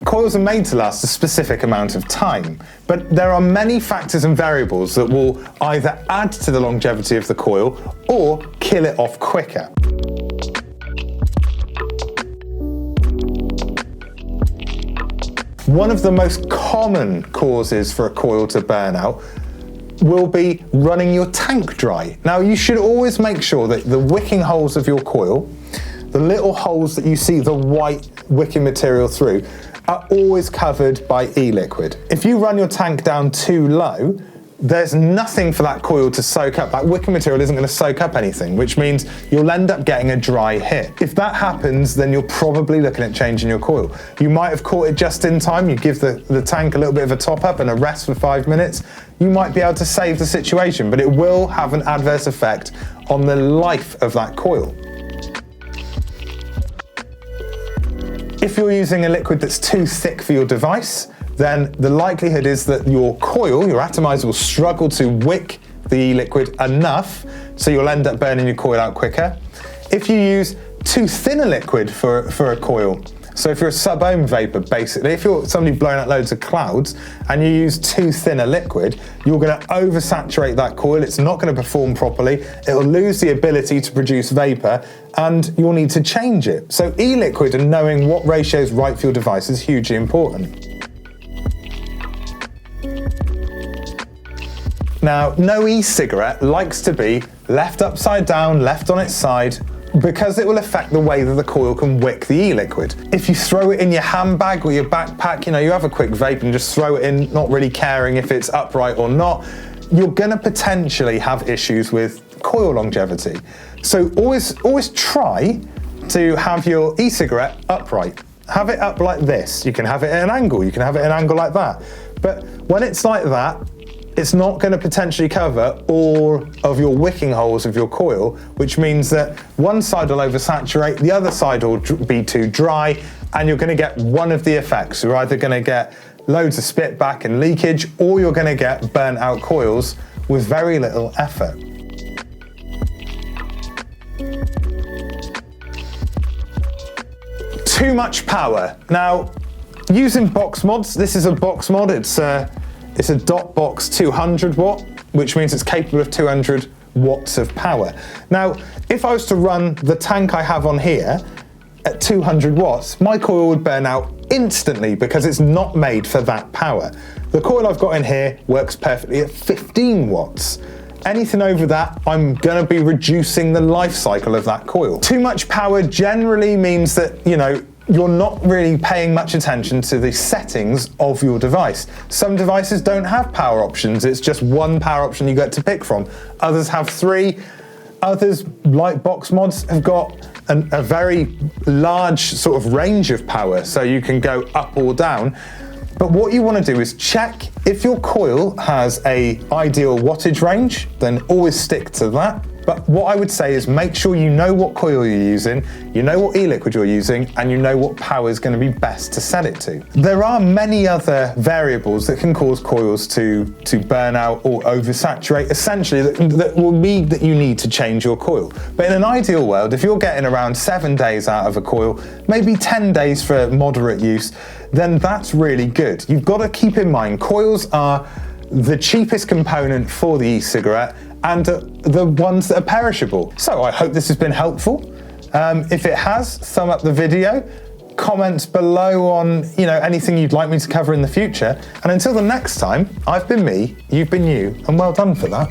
Coils are made to last a specific amount of time, but there are many factors and variables that will either add to the longevity of the coil or kill it off quicker. One of the most common causes for a coil to burn out will be running your tank dry. Now, you should always make sure that the wicking holes of your coil, the little holes that you see the white wicking material through, are always covered by e-liquid. If you run your tank down too low, there's nothing for that coil to soak up. That wicking material isn't going to soak up anything, which means you'll end up getting a dry hit. If that happens, then you're probably looking at changing your coil. You might have caught it just in time. You give the tank a little bit of a top up and a rest for 5 minutes. You might be able to save the situation, but it will have an adverse effect on the life of that coil. If you're using a liquid that's too thick for your device, then the likelihood is that your coil, your atomiser, will struggle to wick the liquid enough, so you'll end up burning your coil out quicker. If you use too thin a liquid for a coil, so if you're a sub-ohm vapor, basically, if you're somebody blowing out loads of clouds and you use too thin a liquid, you're going to oversaturate that coil. It's not going to perform properly. It'll lose the ability to produce vapor, and you'll need to change it. So e-liquid and knowing what ratio is right for your device is hugely important. Now, no e-cigarette likes to be left upside down, left on its side, because it will affect the way that the coil can wick the e-liquid. If you throw it in your handbag or your backpack, you have a quick vape and just throw it in, not really caring if it's upright or not, you're gonna potentially have issues with coil longevity. So always try to have your e-cigarette upright. Have it up like this. You can have it at an angle, you can have it at an angle like that. But when it's like that, it's not going to potentially cover all of your wicking holes of your coil, which means that one side will oversaturate, the other side will be too dry, and you're going to get one of the effects. You're either going to get loads of spit back and leakage, or you're going to get burnt out coils with very little effort. Too much power. Now, using box mods, this is a box mod, it's a dot box 200 watt, which means it's capable of 200 watts of power. Now, if I was to run the tank I have on here at 200 watts, my coil would burn out instantly because it's not made for that power. The coil I've got in here works perfectly at 15 watts. Anything over that, I'm gonna be reducing the life cycle of that coil. Too much power generally means that, you're not really paying much attention to the settings of your device. Some devices don't have power options. It's just one power option you get to pick from. Others have 3. Others, like box mods, have got a very large sort of range of power, so you can go up or down. But what you want to do is check if your coil has an ideal wattage range, then always stick to that. But what I would say is make sure you know what coil you're using, you know what e-liquid you're using, and you know what power is going to be best to set it to. There are many other variables that can cause coils to burn out or oversaturate, essentially that will mean that you need to change your coil. But in an ideal world, if you're getting around 7 days out of a coil, maybe 10 days for moderate use, then that's really good. You've got to keep in mind, coils are the cheapest component for the e-cigarette and the ones that are perishable. So I hope this has been helpful. If it has, thumb up the video, comment below on anything you'd like me to cover in the future. And until the next time, I've been me, you've been you, and well done for that.